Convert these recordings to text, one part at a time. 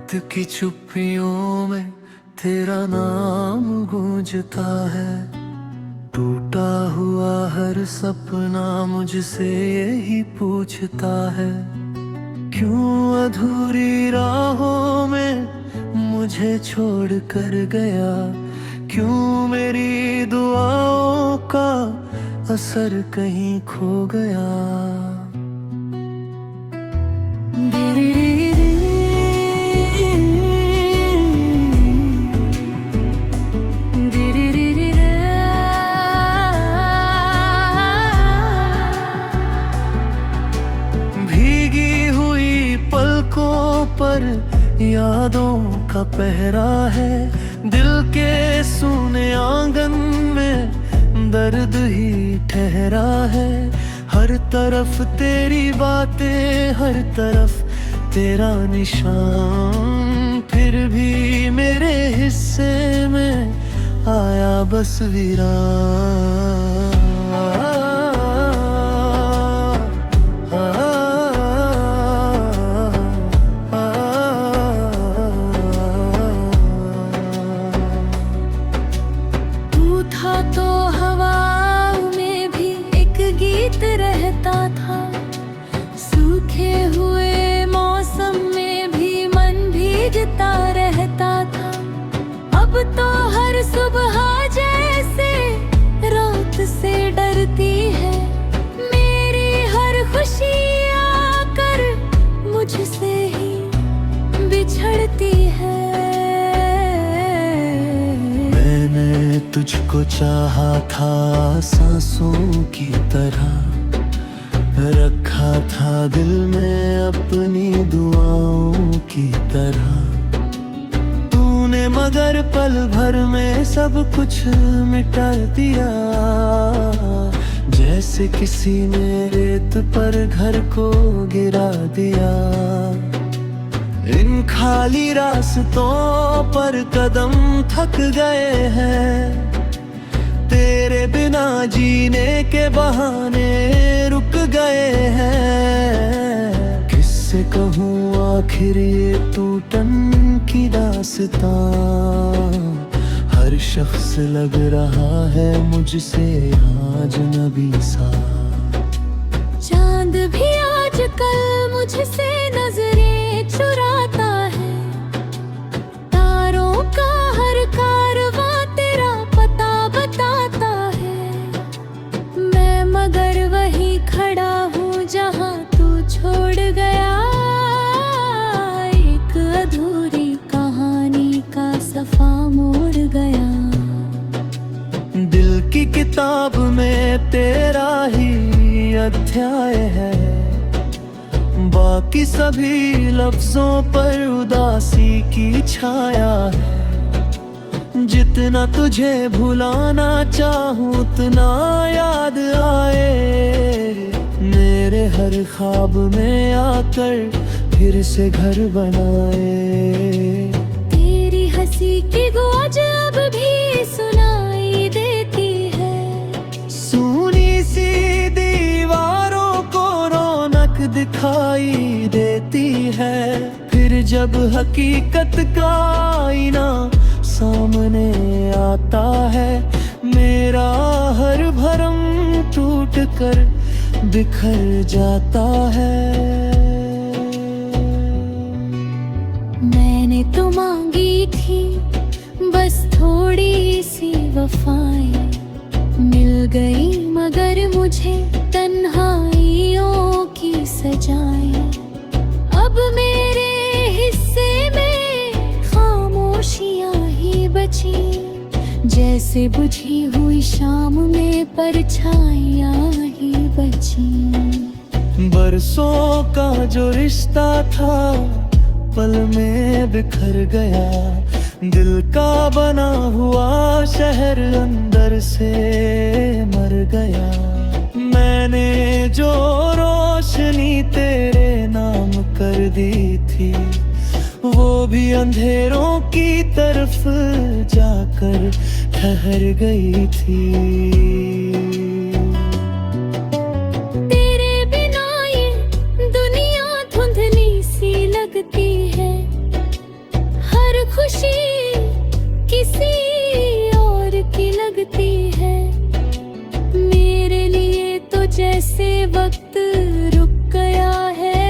वक्त की चुप्पियों में तेरा नाम गूंजता है। टूटा हुआ हर सपना मुझसे यही पूछता है, क्यों अधूरी राहों में मुझे छोड़ कर गया, क्यों मेरी दुआओं का असर कहीं खो गया। भीगी हुई पलकों पर यादों का पहरा है, दिल के सूने आंगन में दर्द ही ठहरा है। हर तरफ तेरी बातें, हर तरफ तेरा निशान, फिर भी मेरे हिस्से में आया बस वीरान। तो हवाओं में भी एक गीत रहता था, सूखे हुए मौसम में भी मन भीगता रहता था। अब तो हर सुबह जैसे रात से डरती है, मेरी हर खुशी आकर मुझसे ही बिछड़ती है। तुझको चाहा था सांसों की तरह, रखा था दिल में अपनी दुआओं की तरह। तूने मगर पल भर में सब कुछ मिटा दिया, जैसे किसी ने रेत पर घर को गिरा दिया। इन खाली रास्तों पर कदम थक गए हैं, तेरे बिना जीने के बहाने रुक गए हैं। किससे कहूँ आखिर ये टूटन की दास्तां, हर शख्स लग रहा है मुझसे अजनबी सा। चांद भी आजकल मुझसे नजरें चुराता है, तारों का हर कारवां तेरा पता बताता है। मैं मगर वहीं खड़ा हूँ जहाँ तू छोड़ गया, एक अधूरी कहानी का सफा मोड़ गया। दिल की किताब में तेरा ही अध्याय है, बाकी सभी लफ्जों पर उदासी की छाया है। जितना तुझे भुलाना चाहूं उतना याद आए, मेरे हर ख्वाब में आकर फिर से घर बनाए। तेरी हंसी की गूंज अब भी सुनाई देती है, सूनी सी दीवारों को रौनक दिखाई देती है। फिर जब हकीकत का आईना सामने आता है, मेरा हर भरम टूट कर बिखर जाता है। मैंने तो मांगी थी बस थोड़ी सी वफाएं, मिल गई मगर मुझे तन्हाइयों की सजाएं। अब मेरे हिस्से में खामोशियां ही बची, जैसे बुझी हुई शाम में परछाइयां ही बची। बरसों का जो रिश्ता था पल में बिखर गया, दिल का बना हुआ शहर अंदर से मर गया। मैंने जो रोशनी तेरे नाम कर दी थी, वो भी अंधेरों की तरफ जाकर ठहर गई थी। तेरे बिना ये दुनिया धुंधली सी लगती है, जैसे वक्त रुक गया है,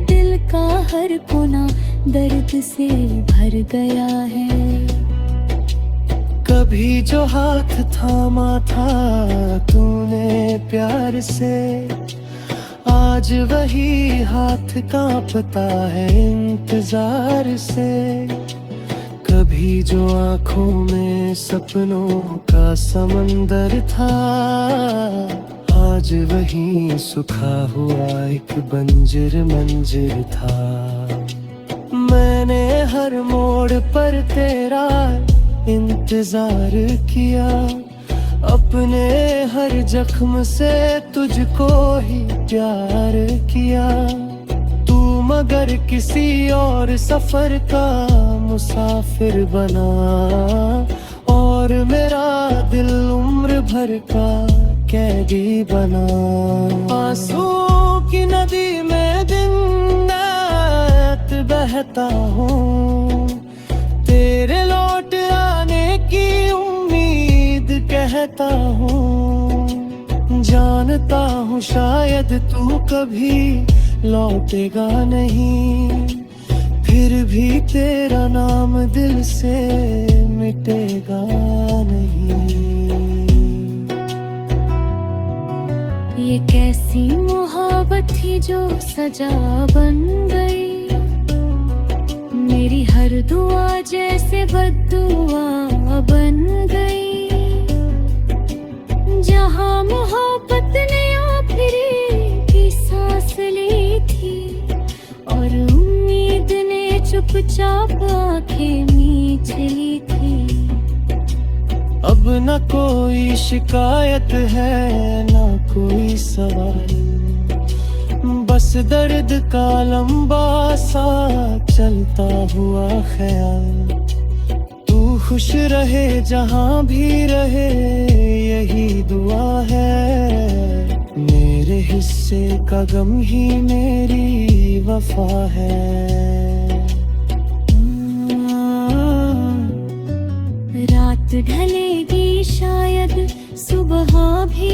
दिल का हर कोना दर्द से भर गया है। कभी जो हाथ थामा था तूने प्यार से, आज वही हाथ कांपता है इंतजार से। कभी जो आंखों में सपनों का समंदर था, आज वही सूखा हुआ एक बंजर मंजर था। मैंने हर मोड़ पर तेरा इंतजार किया, अपने हर जख्म से तुझको ही प्यार किया। तू मगर किसी और सफर का मुसाफिर बना, और मेरा दिल उम्र भर का कैदी बना। आंसुओं की नदी में दिन रात बहता हूँ, तेरे लौट आने की उम्मीद कहता हूँ। जानता हूँ शायद तू कभी लौटेगा नहीं, फिर भी तेरा नाम दिल से मिटेगा नहीं। ये कैसी मोहब्बत थी जो सजा बन गई, मेरी हर दुआ जैसे बद्दुआ बन गई। जहाँ मोहब्बत ने आखिरी की सांस ली थी, और उम्मीद ने चुपचाप आंखें मीच ली थी। अब न कोई शिकायत है न कोई सवाल, बस दर्द का लंबा सा चलता हुआ ख्याल। तू खुश रहे जहाँ भी रहे यही दुआ है, मेरे हिस्से का गम ही मेरी वफा है। रात ढलेगी शायद सुबह भी